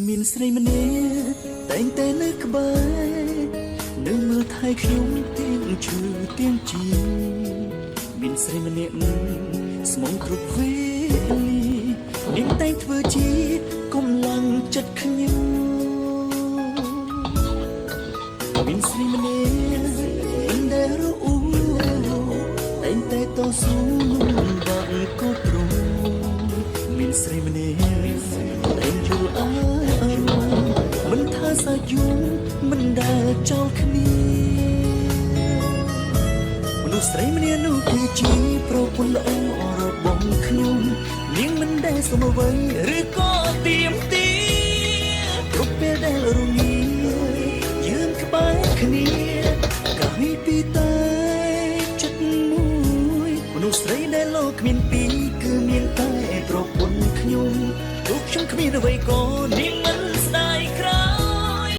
មានស្រីម្នាក់តែងតែនៅក្បែរនៅមើលថែខ្ញុំទាំងឈឺទាំងជីមានស្រីម្នាក់ស្មងគ្រប់វេលានាងតែងធ្វើជាកម្លាំងចិត្តខ្ញុំមានស្រីម្នាក់ដែលរអ៊ូតែងតែតស៊ូបាក់ក៏ទ្រង់មានស្រីម្នាក់តែងយល់អារម្មណ៍មិនថាសាយូរមិនដែលចោលគ្នាមនុស្សស្រីម្នាក់នោះគឺជាប្រពន្ធល្អរបស់ខ្ញុំនាងមិនដែលសុំអ្វីឬក៏ទៀមទាគ្រប់ពេលដែលរងាយើងក្បែរគ្នាកាលពីតែចិត្តមួយមនុស្សស្រីដែលលោកគ្មានពីរគឺមានតែប្រពន្ធខ្ញុំទោះខ្ញុំគ្មានអ្វីក៏នាង